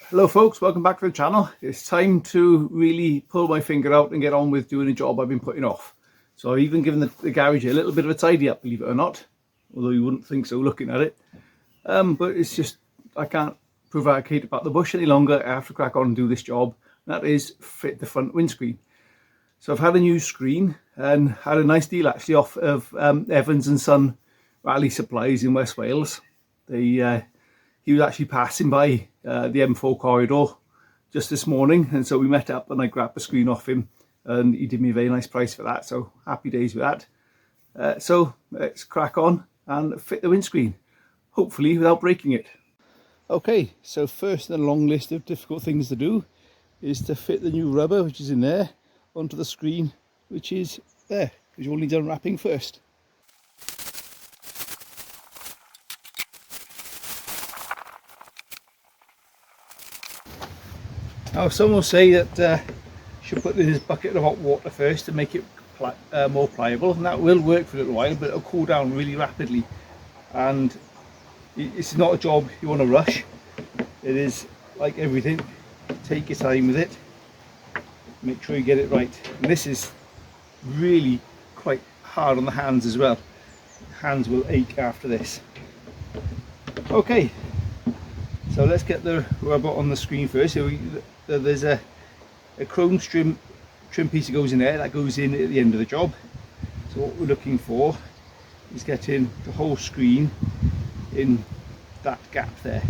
Hello folks, welcome back to the channel. It's time to really pull my finger out and get on with doing a job I've been putting off. So I've even given the garage a little bit of a tidy up, believe it or not, although you wouldn't think so looking at it. But it's just, I can't prevaricate about the bush any longer. I have to crack on and do this job, and that is fit the front windscreen. So I've had a new screen and had a nice deal actually off of Evans and Son Rally Supplies in West Wales. He was actually passing by the M4 corridor just this morning, and so we met up and I grabbed the screen off him and he did me a very nice price for that, so happy days with that. So let's crack on and fit the windscreen, hopefully without breaking it. Okay, so first in the long list of difficult things to do is to fit the new rubber, which is in there, onto the screen, which is there, because you only done wrapping first. Now some will say that you should put this bucket of hot water first to make it more pliable, and that will work for a little while, but it'll cool down really rapidly, and it's not a job you want to rush. It is like everything, take your time with it, make sure you get it right. And this is really quite hard on the hands as well. Hands will ache after this. Okay, so let's get the rubber on the screen first. So there's a chrome trim piece that goes in there, that goes in at the end of the job. So what we're looking for is getting the whole screen in that gap there.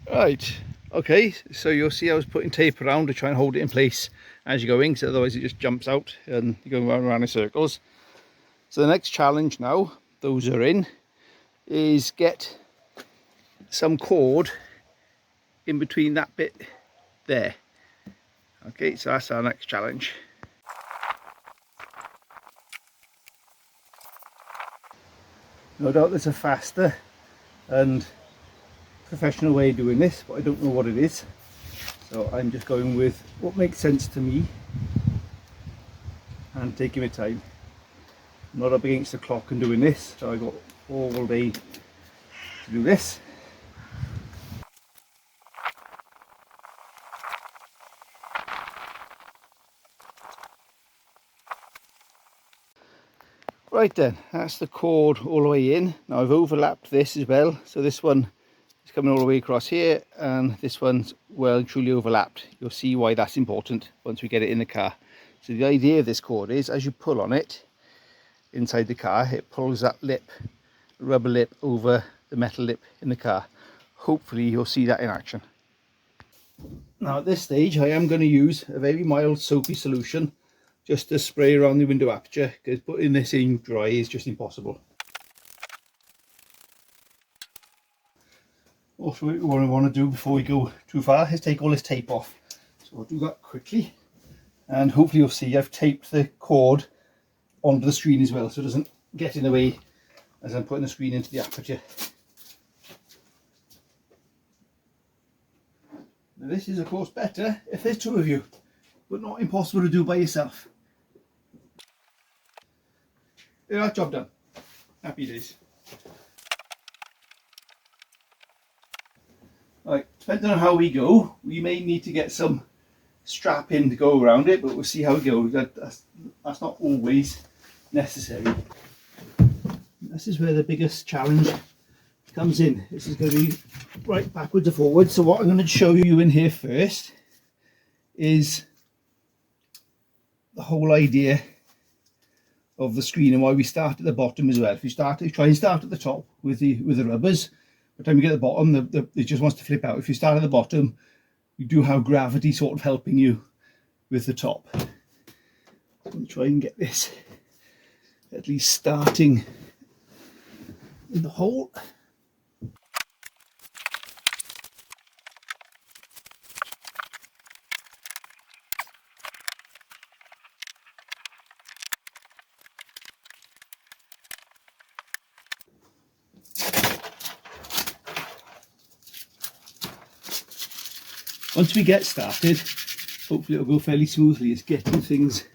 Right, okay, so you'll see I was putting tape around to try and hold it in place as you're going, so otherwise it just jumps out and you're going round and round in circles. So the next challenge now, those are in, is get some cord in between that bit there. Okay, so that's our next challenge. No doubt there's a faster and professional way of doing this, but I don't know what it is, so I'm just going with what makes sense to me and taking my time. I'm not up against the clock and doing this, so I got all day to do this. Right then, that's the cord all the way in. Now I've overlapped this as well, so this one is coming all the way across here and this one's well and truly overlapped. You'll see why that's important once we get it in the car. So the idea of this cord is, as you pull on it inside the car, it pulls that lip, rubber lip, over the metal lip in the car. Hopefully you'll see that in action. Now at this stage I am going to use a very mild soapy solution just to spray around the window aperture, because putting this in dry is just impossible. Also, what I want to do before we go too far is take all this tape off. So I'll do that quickly, and hopefully you'll see I've taped the cord onto the screen as well, so it doesn't get in the way as I'm putting the screen into the aperture. Now this is of course better if there's two of you, but not impossible to do by yourself. Yeah, that job done. Happy days. Right, depending on how we go, we may need to get some strap in to go around it, but we'll see how we go. That's not always necessary. This is where the biggest challenge comes in. This is going to be right backwards and forwards. So what I'm going to show you in here first is the whole idea of the screen and why we start at the bottom as well. If you try and start at the top with the rubbers, by the time you get to the bottom, it just wants to flip out. If you start at the bottom, you do have gravity sort of helping you with the top. So I'm going to try and get this at least starting in the hole. once we get started, hopefully it'll go fairly smoothly. It's getting things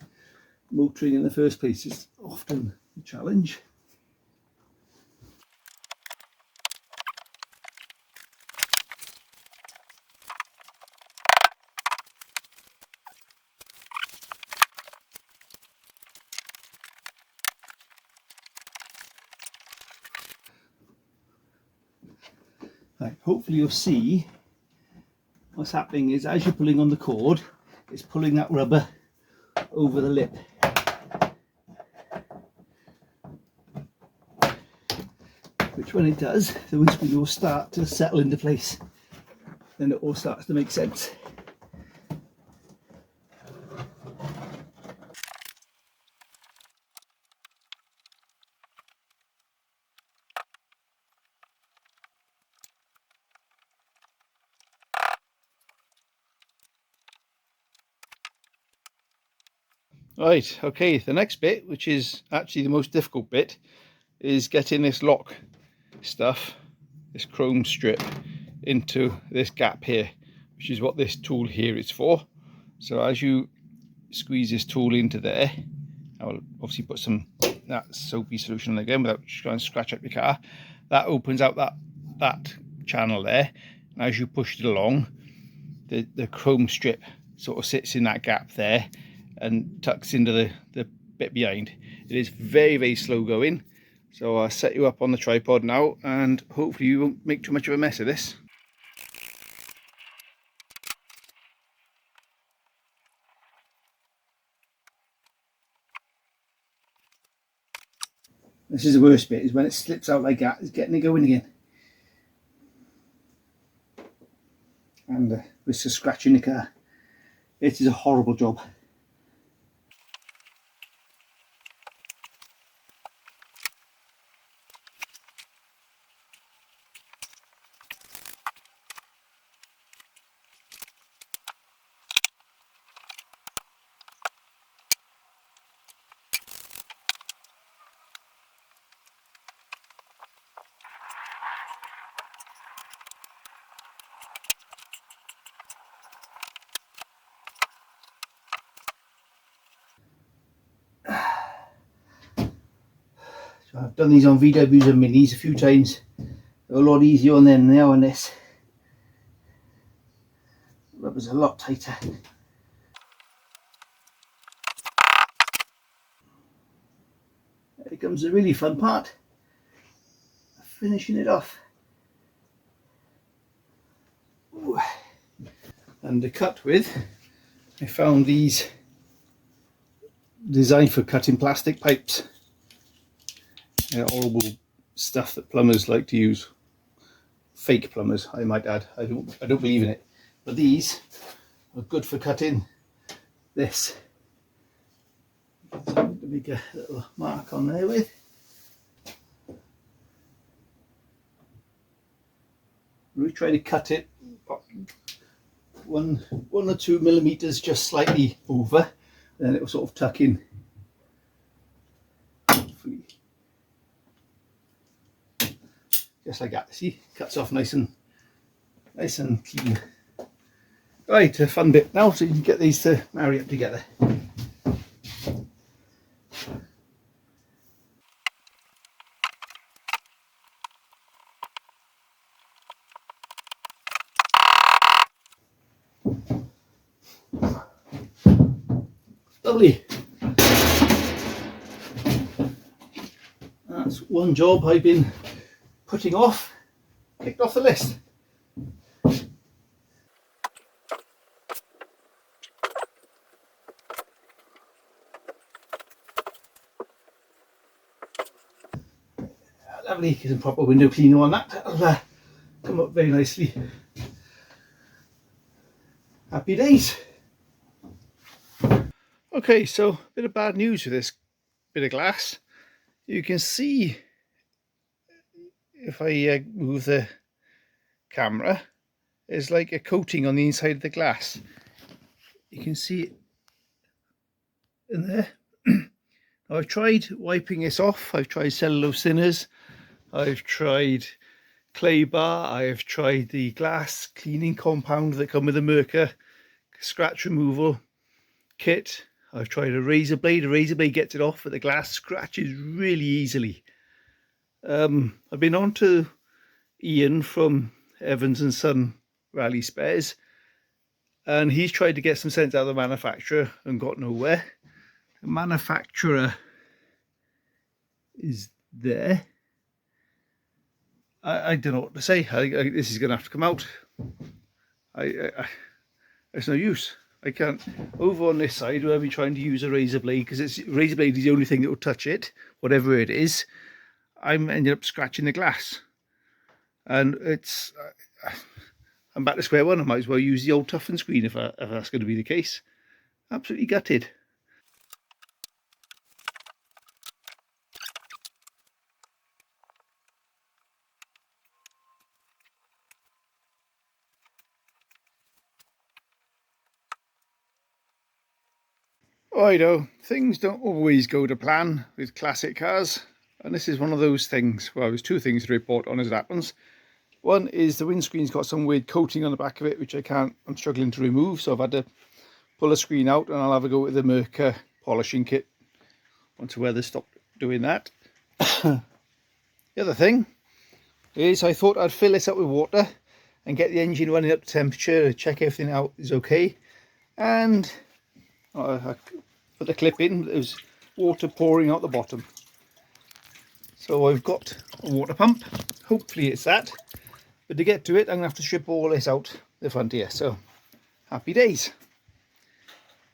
motoring in the first place is often a challenge. Right, hopefully you'll see what's happening is as you're pulling on the cord, it's pulling that rubber over the lip. Which when it does, the windscreen will start to settle into place. Then it all starts to make sense. Right, okay, the next bit, which is actually the most difficult bit, is getting this lock stuff, this chrome strip, into this gap here, which is what this tool here is for. So as you squeeze this tool into there, I will obviously put some that soapy solution again without trying to scratch up your car. That opens out that channel there, and as you push it along, the chrome strip sort of sits in that gap there and tucks into the bit behind. It is very, very slow going, so I'll set you up on the tripod now and hopefully you won't make too much of a mess of this. This is the worst bit, is when it slips out like that, it's getting it going again. And risk of scratching the car. It is a horrible job. So I've done these on VWs and Minis a few times. They're a lot easier on them than they are on this. The rubber's a lot tighter. Here comes the really fun part, finishing it off. Ooh. And to cut with, I found these designed for cutting plastic pipes. Horrible stuff that plumbers like to use. Fake plumbers, I might add. I don't believe in it. But these are good for cutting this. So to make a little mark on there with. We try to cut it one or 2 millimeters just slightly over, then it will sort of tuck in. Just like that. See, cuts off nice and clean. Right, a fun bit now, so you can get these to marry up together. Lovely. That's one job I've been putting off, kicked off the list. Lovely, get some proper window cleaner on that. That'll come up very nicely. Happy days. Okay, so a bit of bad news with this bit of glass. You can see if I move the camera, there's like a coating on the inside of the glass. You can see it in there. I've tried wiping this off. I've tried cellulose thinners. I've tried clay bar. I have tried the glass cleaning compound that come with the Merca scratch removal kit. I've tried a razor blade. A razor blade gets it off, but the glass scratches really easily. I've been on to Ian from Evans and Son Rally Spares, and he's tried to get some sense out of the manufacturer and got nowhere. The manufacturer is there. I don't know what to say. This is going to have to come out. It's no use. I can't. Over on this side where I've been trying to use a razor blade, because it's razor blade is the only thing that will touch it, whatever it is. I'm ended up scratching the glass, and I'm back to square one. I might as well use the old toughen screen if that's going to be the case. Absolutely gutted. I know things don't always go to plan with classic cars, and this is one of those things. Well, there's two things to report on as it happens. One is the windscreen's got some weird coating on the back of it, which I'm struggling to remove, so I've had to pull the screen out and I'll have a go with the Merca polishing kit once the weather stopped doing that. The other thing is I thought I'd fill this up with water and get the engine running up to temperature, check everything out is okay, and I put the clip in, there's water pouring out the bottom. So I've got a water pump, hopefully it's that, but to get to it I'm going to have to strip all this out the front here, so happy days.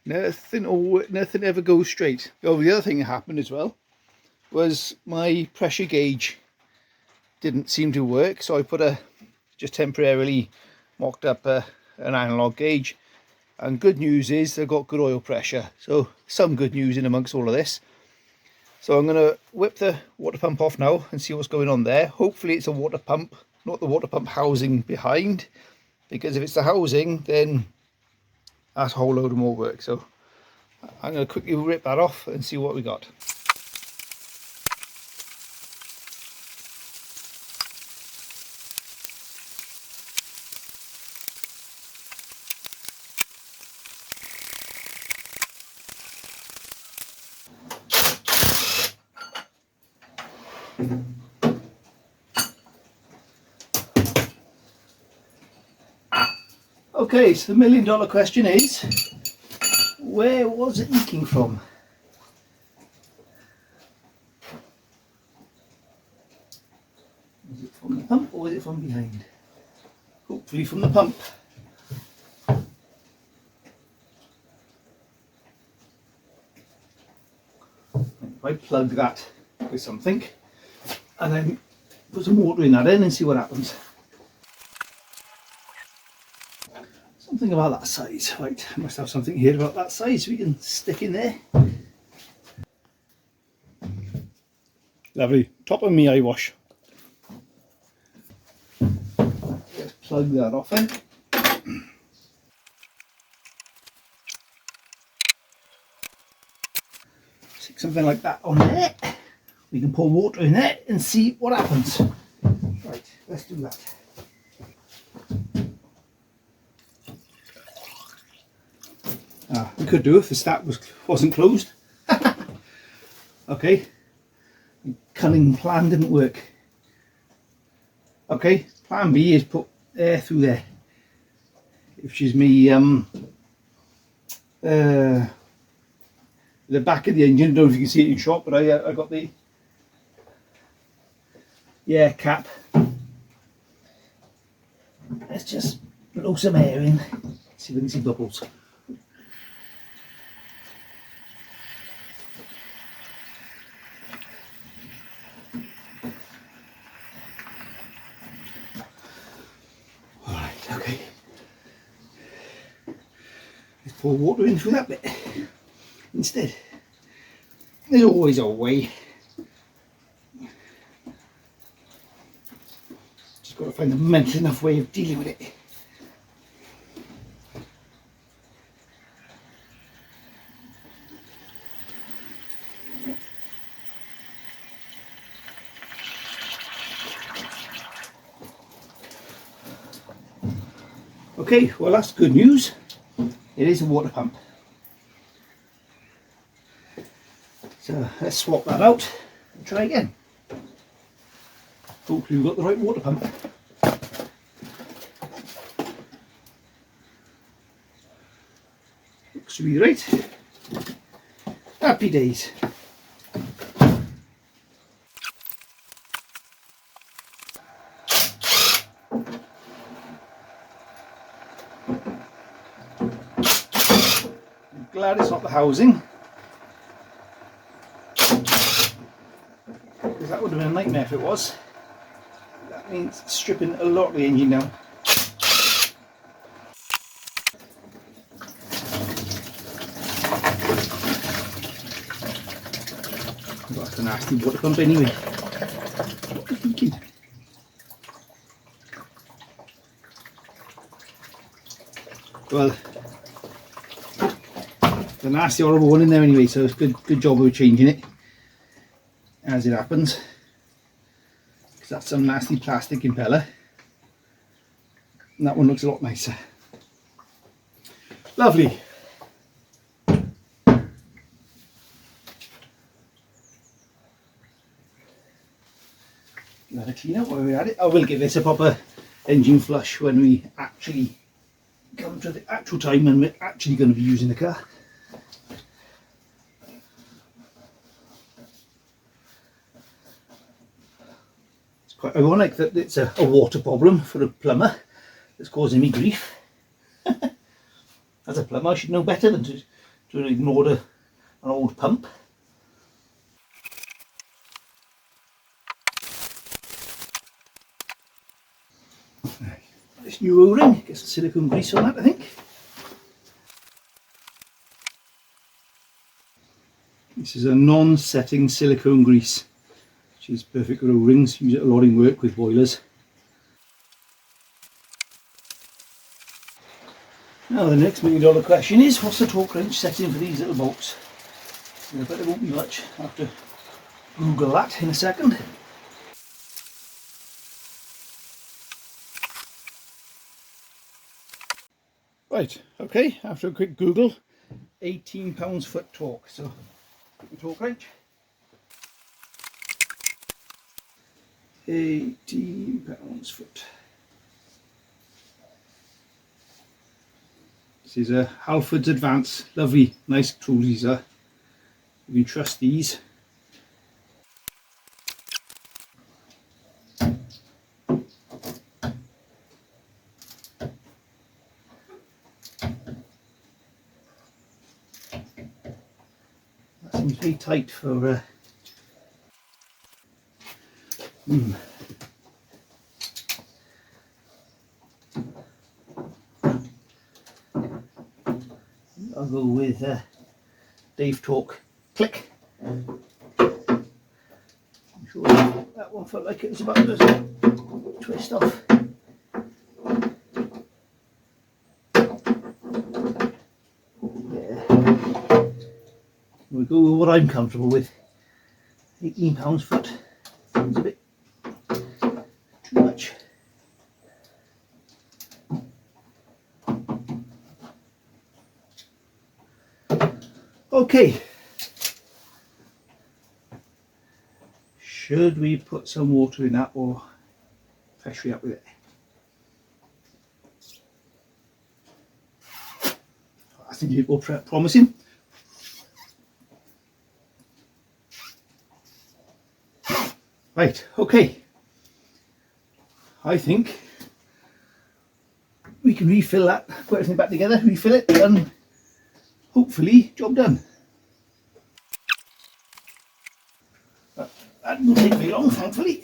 Nothing ever goes straight. Oh, the other thing that happened as well was my pressure gauge didn't seem to work, so I just temporarily mocked up an analog gauge, and good news is they've got good oil pressure, so some good news in amongst all of this. So I'm going to whip the water pump off now and see what's going on there. Hopefully it's a water pump, not the water pump housing behind, because if it's the housing then that's a whole load of more work. So I'm going to quickly rip that off and see what we got. Okay, so the $1,000,000 question is, where was it leaking from? Was it from the pump or was it from behind? Hopefully from the pump. If I plug that with something and then put some water in that in and see what happens. Something about that size. Right, I must have something here about that size we can stick in there. Lovely. Top of me eye wash. Let's plug that off then. Stick something like that on there. We can pour water in there and see what happens. Right, let's do that. We could do if the stack wasn't closed. Okay, cunning plan didn't work. Okay, plan B is put air through there, which is me the back of the engine. I don't know if you can see it in shot, but I got the air cap. Let's just blow some air in, see if we can see bubbles. Okay, let's pour water in through that bit instead. There's always a way. Just got to find a mental enough way of dealing with it. Okay, well that's good news. It is a water pump. So let's swap that out and try again. Hopefully we've got the right water pump. Looks to be right. Happy days. I'm glad it's not the housing, because that would have been a nightmare if it was. That means stripping a lot of the engine down. Well, that's a nasty water pump anyway. What are you thinking? Well, it's a nasty horrible one in there anyway, so it's good job of changing it as it happens, because that's some nasty plastic impeller, and that one looks a lot nicer. Lovely. Give that a clean out while we're at it. I will give this a proper engine flush when we actually come to the actual time when we're actually going to be using the car. It's quite ironic that it's a water problem for a plumber that's causing me grief. As a plumber I should know better than to ignore an old pump. This new O-ring, get some silicone grease on that I think. This is a non-setting silicone grease, which is perfect for O-rings, use it a lot in work with boilers. Now the next $1 million question is, what's the torque wrench setting for these little bolts? I bet it won't be much. I'll have to Google that in a second. Right, okay, after a quick Google, 18 pounds-foot torque, so the torque wrench. 18 pounds-foot. This is a Halford's Advance, lovely, nice tools these are. You can trust these. That seems very tight for I'll go with Dave Torque click. I'm sure that one felt like it was about to twist off. We'll go with what I'm comfortable with. 18 pounds-foot seems a bit too much. Okay. Should we put some water in that or pressure it up with it? I think it will promising. Right, okay. I think we can refill that, put everything back together, refill it, and hopefully job done. But that didn't take very long, thankfully.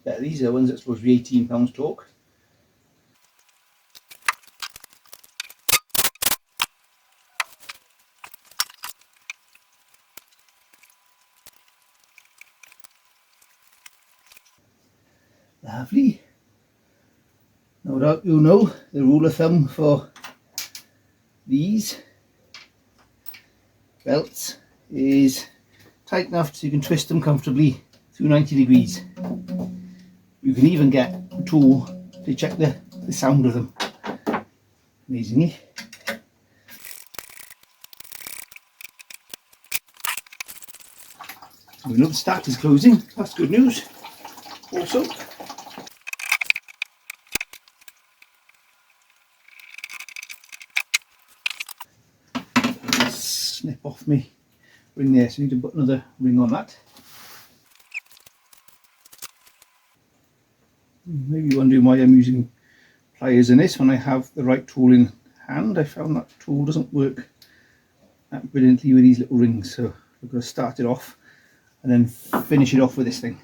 Yeah, these are the ones that's supposed to be 18 pounds torque. Lovely. No doubt you know the rule of thumb for these belts is tight enough so you can twist them comfortably through 90 degrees. You can even get a tool to check the sound of them. Amazingly. We know the start is closing. That's good news. Also, snip off me ring there, so I need to put another ring on that. Maybe you're wondering why I'm using pliers in this when I have the right tool in hand. I found that tool doesn't work that brilliantly with these little rings, so I've got to start it off and then finish it off with this thing.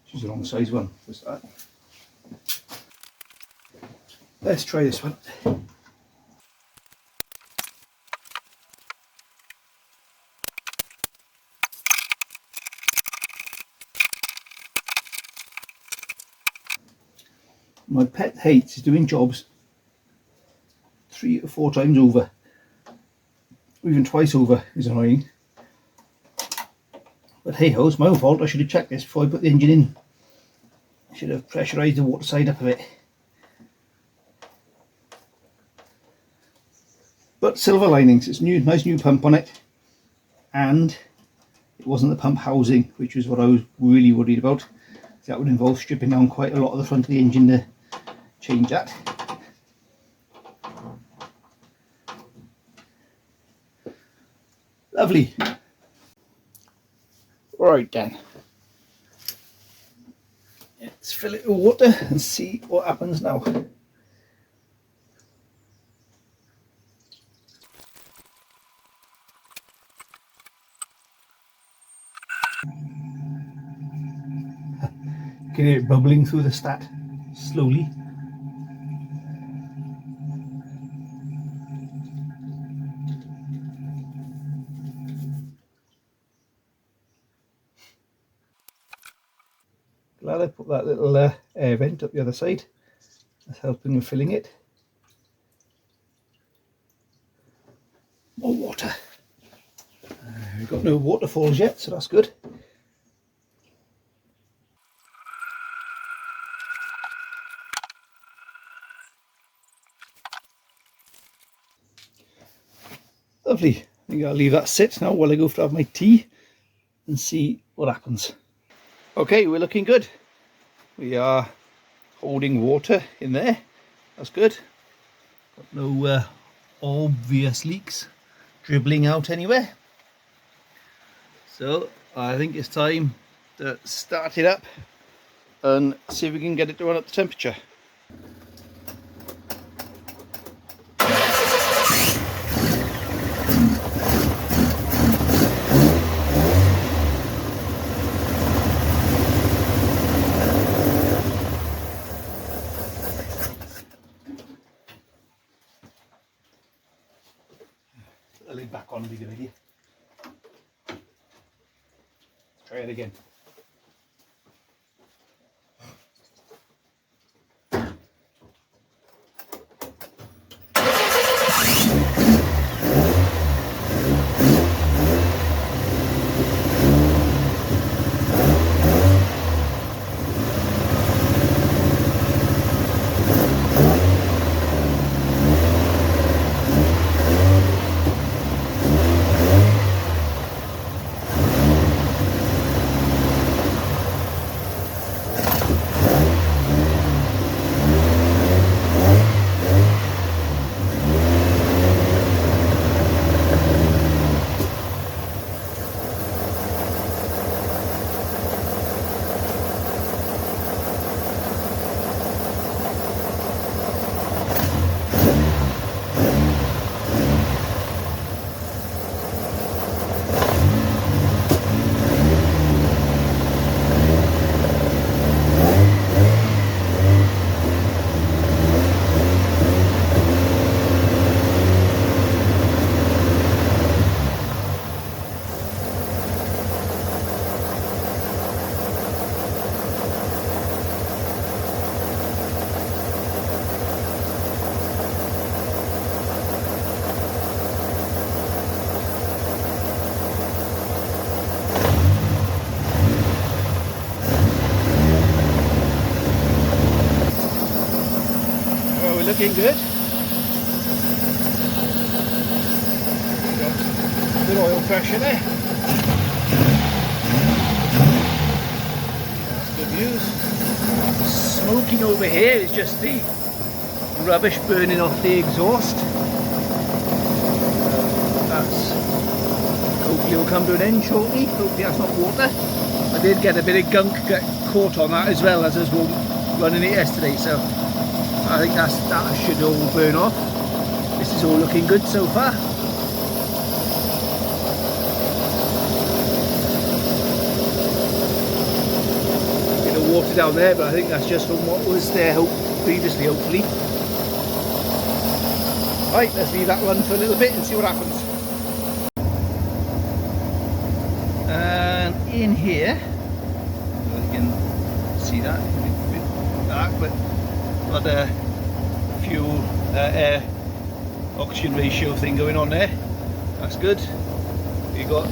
Choose the wrong size one for start. Let's try this one. My pet hates is doing jobs 3 or 4 times over, or even twice over is annoying. But hey ho, it's my own fault. I should have checked this before I put the engine in. I should have pressurised the water side up a bit. But silver linings, it's new, nice new pump on it, and it wasn't the pump housing, which was what I was really worried about. That would involve stripping down quite a lot of the front of the engine to change that. Lovely. Right then, let's fill it with water and see what happens now. Can hear it bubbling through the stat slowly. Glad I put that little air vent up the other side. That's helping with filling it. More water. We've got no waterfalls yet, so that's good. Lovely. I think I'll leave that sit now while I go to have my tea and see what happens. Okay, we're looking good. We are holding water in there. That's good. Got no obvious leaks dribbling out anywhere. So I think it's time to start it up and see if we can get it to run up the temperature. The lid back on would be a good idea. Try it again. looking good. Good oil pressure there. That's good news. Smoking over here is just the rubbish burning off the exhaust. That's hopefully will come to an end shortly. Hopefully that's not water. I did get a bit of gunk get caught on that as well as I was running it yesterday, so I think that should all burn off. This is all looking good so far. Bit of water down there, but I think that's just from what was there previously, hopefully. Right, let's leave that run for a little bit and see what happens. And in here, you can see that, a bit dark, but got a fuel air oxygen ratio thing going on there. That's good. We got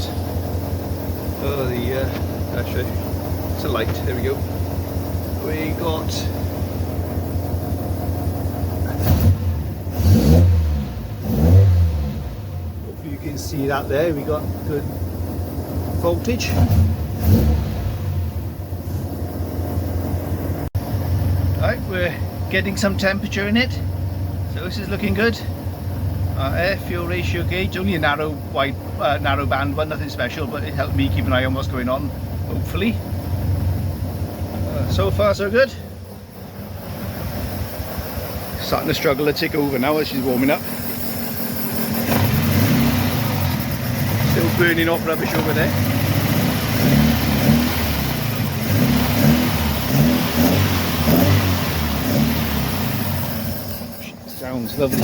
actually it's a light. There we go. We got hopefully you can see that there. We got good voltage. Right, we're getting some temperature in it, so this is looking good. Air fuel ratio gauge, only a narrow band one, nothing special, but it helped me keep an eye on what's going on, hopefully. So far so good. Starting to struggle to take over now as she's warming up. Still burning off rubbish over there. Sounds lovely.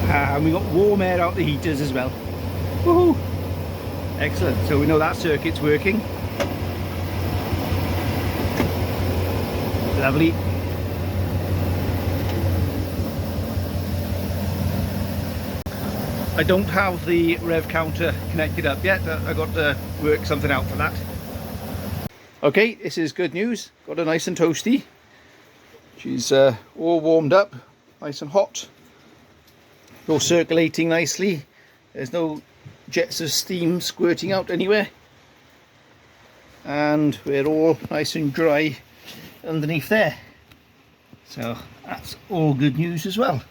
And we got warm air out the heaters as well. Woohoo! Excellent, so we know that circuit's working. Lovely. I don't have the rev counter connected up yet. I've got to work something out for that. Okay, this is good news. Got her nice and toasty. She's all warmed up, nice and hot. All circulating nicely. There's no jets of steam squirting out anywhere. And we're all nice and dry underneath there. So that's all good news as well.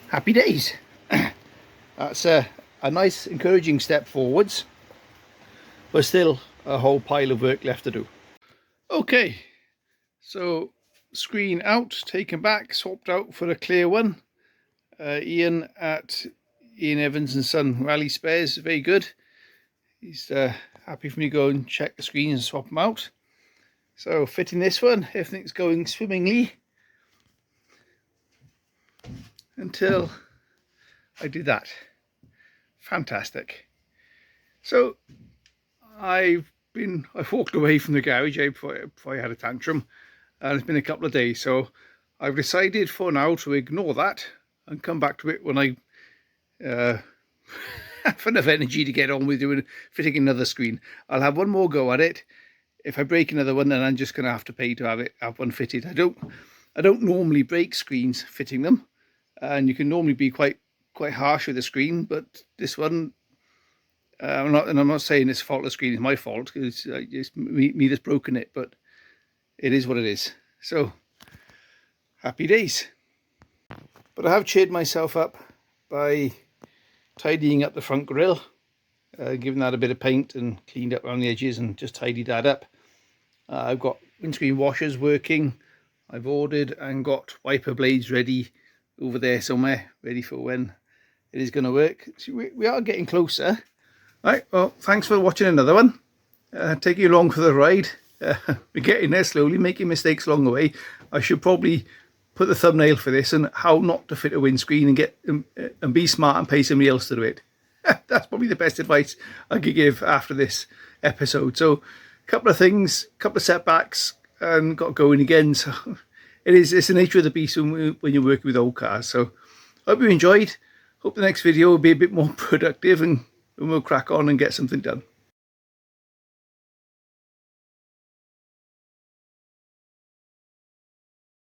Happy days. That's a nice encouraging step forwards, but still a whole pile of work left to do. Okay, so screen out, taken back, swapped out for a clear one. Ian at Ian Evans and Son Rally Spares, very good. He's happy for me to go and check the screen and swap them out. So fitting this one, everything's going swimmingly until I did that. Fantastic. So I've walked away from the garage before I had a tantrum, and it's been a couple of days, so I've decided for now to ignore that and come back to it when I have enough energy to get on with fitting another screen. I'll have one more go at it. If I break another one, then I'm just going to have to pay to have one fitted. I don't normally break screens fitting them, and you can normally be quite harsh with the screen, but this one, I'm not saying it's fault of the screen is my fault, because it's me that's broken it, but it is what it is. So happy days. But I have cheered myself up by tidying up the front grille, giving that a bit of paint and cleaned up around the edges and just tidied that up. I've got windscreen washers working. I've ordered and got wiper blades ready over there somewhere, ready for when it is going to work. So we are getting closer. Right, well, thanks for watching another one. Taking you along for the ride. We're getting there slowly, making mistakes along the way. I should probably put the thumbnail for this and how not to fit a windscreen and be smart and pay somebody else to do it. That's probably the best advice I could give after this episode. So a couple of things, a couple of setbacks, and got going again. So it's the nature of the beast when you're working with old cars. So I hope you enjoyed. Hope the next video will be a bit more productive and we'll crack on and get something done.